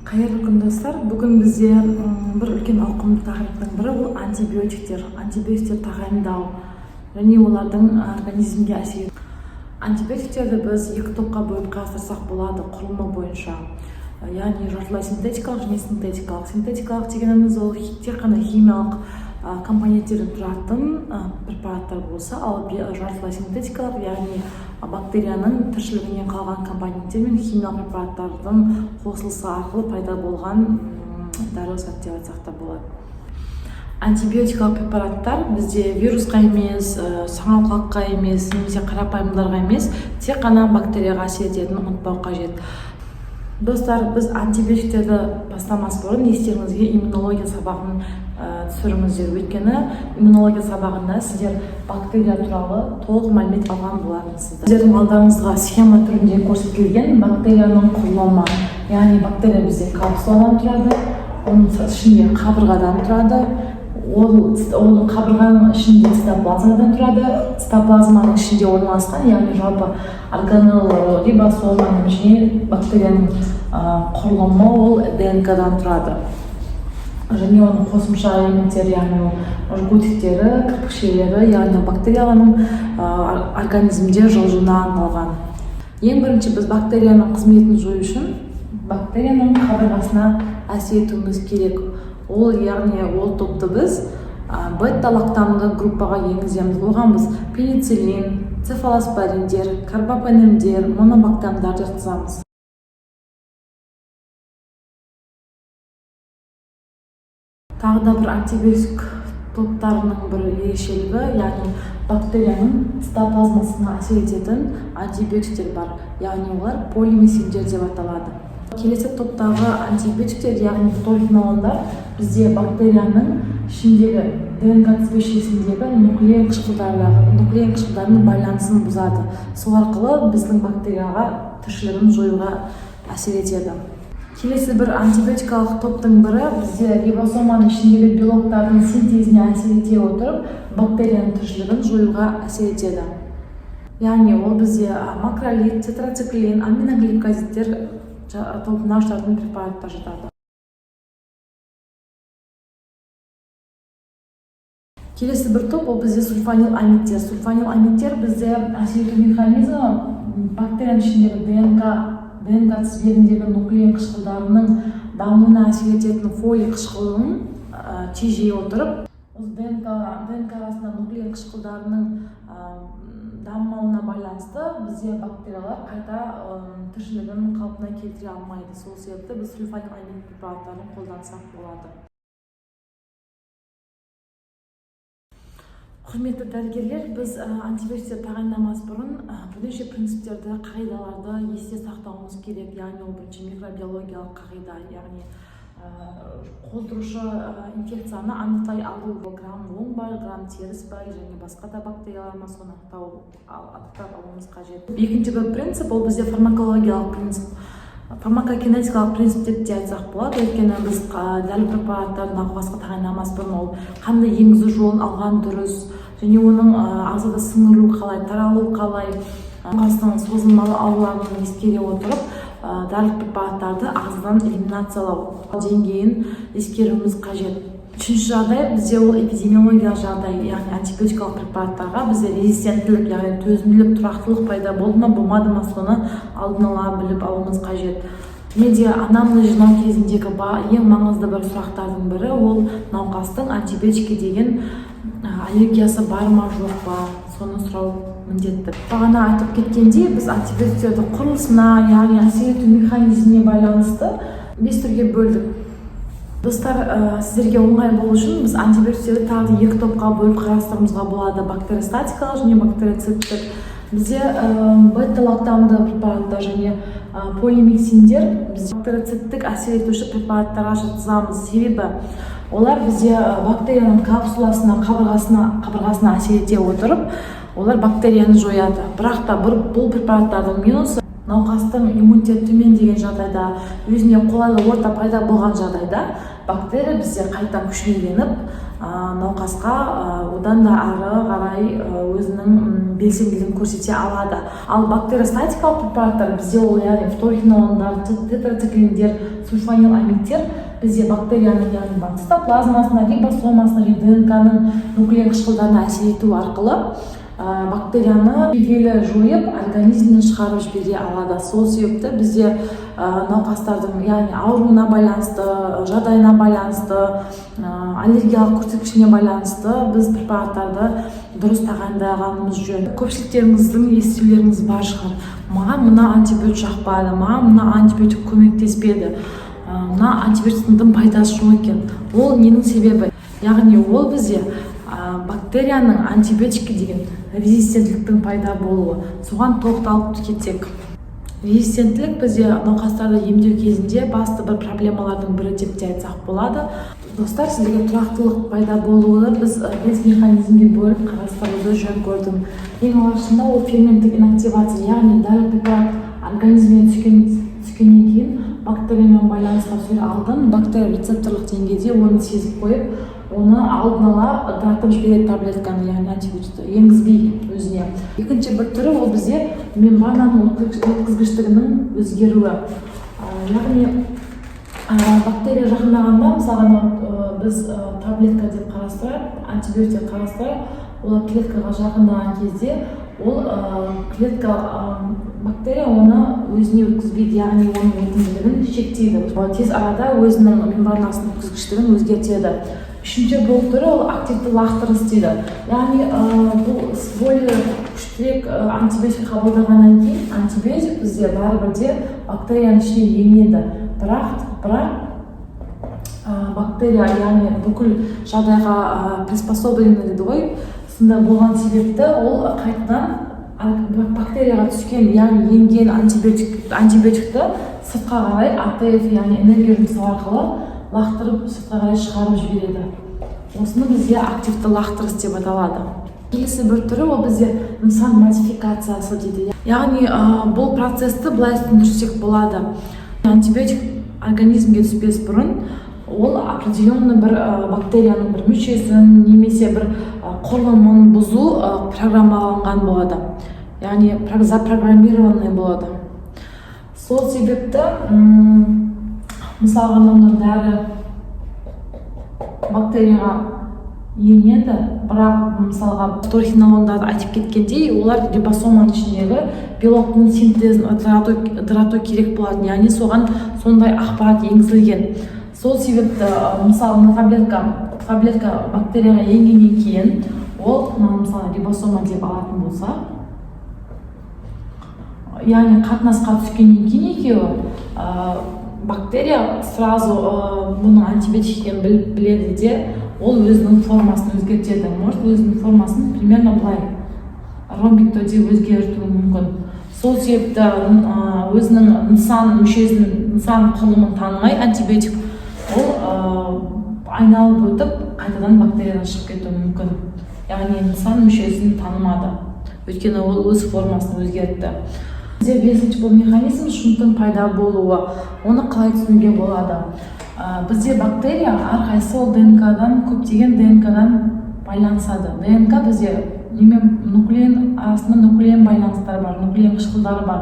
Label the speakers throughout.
Speaker 1: Қайырлы күн достар. Бүгін бізде бір үлкен ауқымды тақырыптың бірі бұл антибиотиктер. Антибиотиктер тағайындау және олардың организмге әсері. Антибиотиктерді біз екі топқа бөліп қарастырсақ болады құрылымы бойынша. Яғни жартылай синтетикалық және синтетикалық. Синтетикалық дегеніміз ол тек қана химиялық компоненттерден тұратын препараттар болса, ал жартылай синтетикалық, яғни бактерияның тіршілігінен қалған компоненттер мен химиялық препараттардың қосылысы арқылы пайда болған дәрі зат деп айтсақ та болады. Антибиотикалық препараттар бізде вирусқа емес, саңырауқұлаққа емес, немесе қарапайымдарға емес, тек қана бактерияға әсер ететінін ұмытпау қажет. Достар, біз антибиотиктерді бастамас бұрын естеріңізге иммунология сабағын түсіріңіздер. Өйткені иммунология сабағында сіздер бактерия туралы толық мәлімет алған болатынсыздар. Сіздердің алдарыңызға схема түрінде көрсетілген бактерияның құрылымы. Яғни бактерия бізде капсуладан тұрады, оның ішінде қабырғадан тұрады. Ол қабырғаның ішінде цитоплазмадан тұрады. Цитоплазманың ішінде орналасқан, яғни жалпы органелл рибосоманың және бактерияның құрылымы ол ДНК-дан тұрады. Және оның қосымша элементтері, яғни жгутиктері, кірпікшелері, яғни бактерияның организмде жылжуына арналған. Ең бірінші біз бактерияның қызметін жою үшін бактерияның қабырғасына әсер етуіміз керек. Яғни ол топты біз бета-лактамды группаға енгіземіз. Оған біз пенициллин, цефалоспориндер, карбапенемдер, монобактамдар жатқызамыз. Тағы да бір антибиотик топтарының бір ерекшелігі, яғни бактерияның цитоплазмасына әсер ететін антибиотиктер бар. Яғни олар полимициндер деп аталады. Келесі топтағы антибиотиктер, яғни фторфенолдар, бізде бактерияның ішіндегі ДНК тізбекшесіндегі нуклеин қышқылдарының байланысын бұзады. Сол арқылы біздің бактерияға тіршілігін жоюға әсер етеді. Келесі бір антибиотикалық топтың бірі бізде рибосоманың ішіндегі белоктардың синтезіне әсер ете отырып, бактерияның тіршілігін жоюға әсер етеді. Яғни ол бізде макролид, тетрациклин, аминогликозидтер тобына жататын препараттар жатады. Келесі бір топ ол бізде сульфанил амидтер. Сульфанил амидтер бізде әсер ету механизмі бактерияның ішіндегі ДНК тізбегіндегі нуклеин қышқылдарының дамуына әсер ететін фолий қышқылын тежей отырып, ДНК арасында нуклеин қышқылдарының дамуына байланысты бізде бактериялар қайта тіршілігін қалпына келтіре алмайды. Сол себепті біз сульфанил амид препараттарын қолдансақ болады. Құрметті дәрігерлер, біз антибиотиктер тағайындамас бұрын бірнеше принциптерді, қағидаларды есте сақтауымыз керек. Яғни ол бірінші микробиологиялық қағида, яғни қоздырушы инфекцияны анықтай алу, грамм оң бар, грамм теріс бар және басқа да бактериялар ма, соны анықтап алуымыз қажет. Екінші бір принцип ол бізде фармакологиялық принцип. Фармакокинетикалық принцип деп те айтсақ болады. Өйткені біз дәрі препараттарды науқасқа тағайындамас бұрын ол қандай енгізу жолын алған дұрыс, және оның ағзада сіңіру қалай, таралу қалай, науқастың созылмалы ауруларын ескере отырып, дәрілік препараттарды ағзадан элиминациялау деңгейін ескеруіміз қажет. Үшінші жағдай бізде ол эпидемиологиялық жағдай, яғни антибиотикалық препараттарға бізде резистенттілік, яғни төзімділік, тұрақтылық пайда болды ма, болмады ма, соны алдын ала біліп алуымыз қажет. Менде анамнез жинау кезіндегі ең маңызды бір сұрақтардың бірі ол науқастың антибиотикке деген аллергиясы бар ма, жоқ па, соны сұрау міндетті. Бағана айтып кеткендей, біз антибиотиктерді құрылысына, яғни әсер ету механизміне байланысты 5 түрге бөлдік. Достар, сіздерге оңай болу үшін біз антибиотиктерді тағы екі топқа бөліп қарастыруымызға болады: бактериостатикалық және бактерицидтік. Бізде бета-лактамды препараттар және полимиксиндер біз бактерицидтік әсер етуші препараттарға жатқызамыз. Себебі олар бізде бактерияның капсуласына, қабырғасына әсер ете отырып, олар бактерияны жояды. Бірақ та бұл препараттардың минусы науқастың иммунитеті төмен деген жағдайда, өзіне қолайлы орта пайда болған жағдайда бактерия бізде қайтадан күшейленіп науқасқа одан да ары қарай өзінің белсенділігін көрсете алады. Ал бактериостатикалық препараттар бізде ол яғни фторхинолондар, тетрациклиндер, сульфаниламидтер бізде бактерияның яғни цитоплазмасына, рибосомасына және ДНК-ның нуклеин қышқылдарына әсер ету арқылы бактерияны түбегейлі жойып организмнен шығарып жібере алады. Сол себепті бізде науқастардың яғни ауруына байланысты, жағдайына байланысты, аллергиялық көрсеткішіне байланысты біз препараттарды дұрыс тағайындағанымыз жөн. Көпшіліктеріңіздің естулеріңіз бар шығар. Маған мына антибиотик жақпады, маған мына антибиотик көмектеспеді, мына антибиотиктің пайдасы жоқ екен. Ол ненің себебі? Яғни ол бізде бактерияның антибиотикке деген резистенттіліктің пайда болуы. Соған тоқталып кетсек, резистенттілік бізде науқастарды емдеу кезінде басты бір проблемалардың бірі деп те айтсақ болады. Достар, сіздерге тұрақтылық пайда болуы біз бес механизмге бөліп қарастыруды жөн көрдім. Ең алғашында ол ферменттік инактивация, яғни дәрі препарат организмге түскеннен кейін бактериямен байланысқа түсер алдын бактерия рецепторлық деңгейде оны сезіп қойып, оны алдын ала ыдыратып жібереді таблетканы, яғни антибиотикті енгізбей өзіне. Екінші бір түрі ол бізде мембрананың өткізгіштігінің өзгеруі. Яғни бактерия жақындағанда, мысалы біз таблетка деп қарастырып, антибиотик қарастырып, олар клеткаға жақындаған кезде ол бактерия оны өзіне өткізбейді, яғни оның өтімділігін шектейді. Тез арада өзінің мембранасының өткізгіштігін өзгертеді. Үшінші бұл түрі ол активті лақтырыс дейді. Яғни бұл более күштірек антибиотик қабылдағаннан кейін антибиотик бізде бәрібірде бактерияның ішіне енеді. Бірақ бактерия яғни бүкіл жағдайға приспособленный дейді ғой, сонда болған себепті ол қайтадан бактерияға түскен, яғни енген антибиотикті сыртқа қарай АТФ, яғни энергия жұмсау арқылы лақтырып сыртқа қарай шығарып жібереді. Осыны бізде активті лақтырыс деп аталады. Келесі бір түрі ол бізде нысан модификациясы дейді. Яғни бұл процесті былай түсіндірсек болады. Антибиотик организмге түспес бұрын ол определенный бір бактерияның бір мүшесін немесе бір құрылымын бұзу программаланған болады. Яғни запрограммированный болады. Сол себепті мысалға мына дәрі бактерияға енеді, бірақ мысалға фторхинолондарды айтып кеткендей, олар рибосоманың ішіндегі белоктың синтезін ыдырату керек болады, яғни соған сондай ақпарат енгізілген. Сол себепті мысалы таблетка бактерияға енгеннен кейін ол мысалы рибосома деп алатын болса, яғни қатынасқа түскеннен кейін екеуі бактерия сразу бұның антибиотик екенін біледі де ол өзінің формасын өзгертеді. Может өзінің формасын примерно былай ромбикті өзгертуі мүмкін. Сол себепті өзінің нысан мүшесін, нысан құрылымын танымай антибиотик ол айналып өтіп қайтадан бактериядан шығып кетуі мүмкін. Яғни нысан мүшесін танымады, өйткені ол өз формасын өзгертті. Бізде бесінші бұл механизм шунттың пайда болуы. Оны қалай түсінуге болады? Бізде бактерия әрқайсысы ол көптеген ДНК-дан байланысады. ДНК бізде нуклеин арасында нуклеин байланыстары бар, нуклеин қышқылдары бар.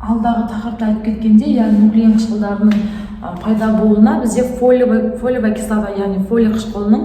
Speaker 1: Алдағы тақырыпта айтып кеткенде, яғни нуклеин қышқылдарының пайда болуына бізде фолиевая кислота, яғни фолий қышқылының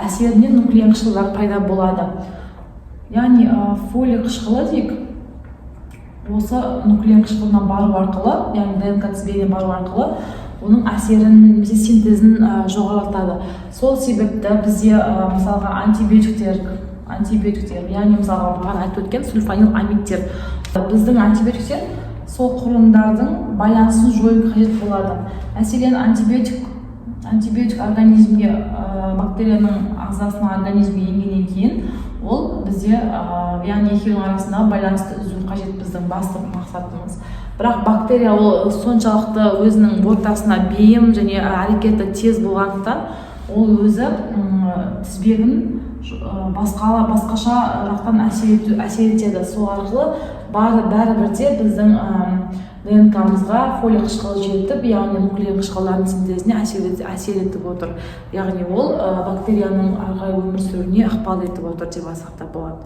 Speaker 1: әсерінен нуклеин қышқылдар пайда болады. Яғни фолий қышқылы дейік, осы нуклеин қышқылына бару арқылы, яғни ДНК тізбегіне бару арқылы оның әсерін, немесе синтезін жоғарлатады. Сол себепті бізде мысалға антибиотиктер, яғни мысалға бұған айтып өткен сульфаниламидтер. Біздің антибиотиктер сол құрылымдардың байланысын жою қажет болады. Мәселен антибиотик организмге, бактерияның ағзасына организмге енгеннен кейін ол бізде яғни екеуінің арасындағы байланысты үзу қажет біздің басты мақсатымыз. Бірақ бактерия ол соншалықты өзінің ортасына бейім және әрекеті тез болғандықтан ол өзі тізбегін басқаша жақтан әсер етеді. Сол арқылы бәрібір де біздің ДНК-мызға фолий қышқылы жетіп, яғни нуклеин қышқылдарының синтезіне әсер етіп отыр. Яғни ол бактерияның ары қарай өмір сүруіне ықпал етіп отыр деп айтсақ болады.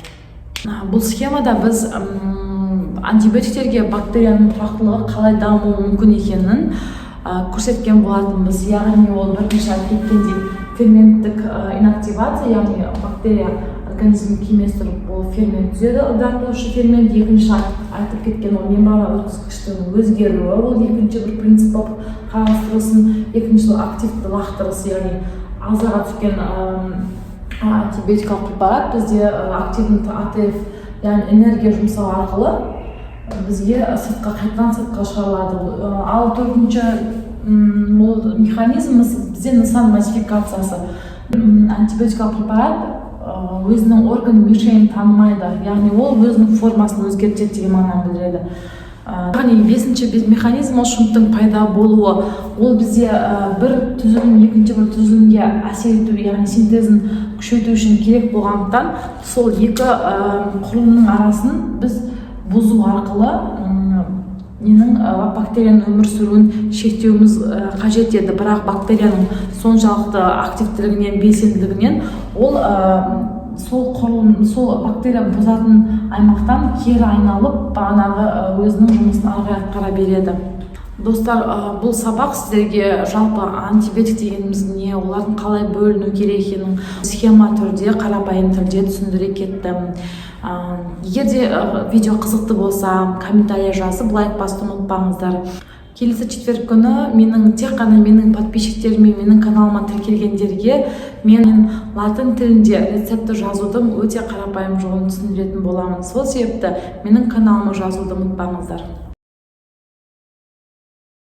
Speaker 1: Бұл схемада біз антибиотиктерге бактерияның тұрақтылығы қалай дамуы мүмкін екенін көрсеткен болатынбыз. Яғни ол бірінші айтып кеткендей ферменттік инактивация, яғни бактерия организмнің кеместіріп ол фермент түзеді, ыдыратушы фермент. Екінші айтып кеткен ол мембрана өткізгіштің өзгеруі, ол екінші бір принцип болып қарастырылсын. Екінші активті лақтырысы, яғни ағзаға түскен антибиотикалық препарат бізде активті АТФ, яғни энергия жұмсау арқылы бізге қайтадан сыртқа шығарылады. Ал төртінші механизм бізде нысан модификациясы. Антибиотикалық препарат өзінің орган мишенін танымайды, яғни ол өзінің формасын өзгертеді деген мағынаны білдіреді. Яғни бесінші механизм ол шунттың пайда болуы. Ол бізде бір түзілім екінші бір түзілімге әсер ету, яғни синтезін күшейту үшін керек болғандықтан сол екі құрылымның арасын біз бұзу арқылы бактерияның өмір сүруін шектеуіміз қажет еді. Бірақ бактерияның соншалықты активтілігінен, белсенділігінен ол сол бактерия бұзатын аймақтан кері айналып бағанағы өзінің жұмысын ары атқара береді. Достар, бұл сабақ сіздерге жалпы антибиотик дегеніміз не, олардың қалай бөліну керек екенін схема түрде, қарапайым түрде түсіндіре кеттім. Егер де видео қызықты болса, комментарий жазып, лайк басуды ұмытпаңыздар. Келесі четверг күні тек қана менің подписчиктеріме, менің каналыма тіркелгендерге мен латын тілінде рецепті жазудың өте қарапайым жолын түсіндіретін боламын. Сол себепті менің каналыма жазуды ұмытпаңыздар.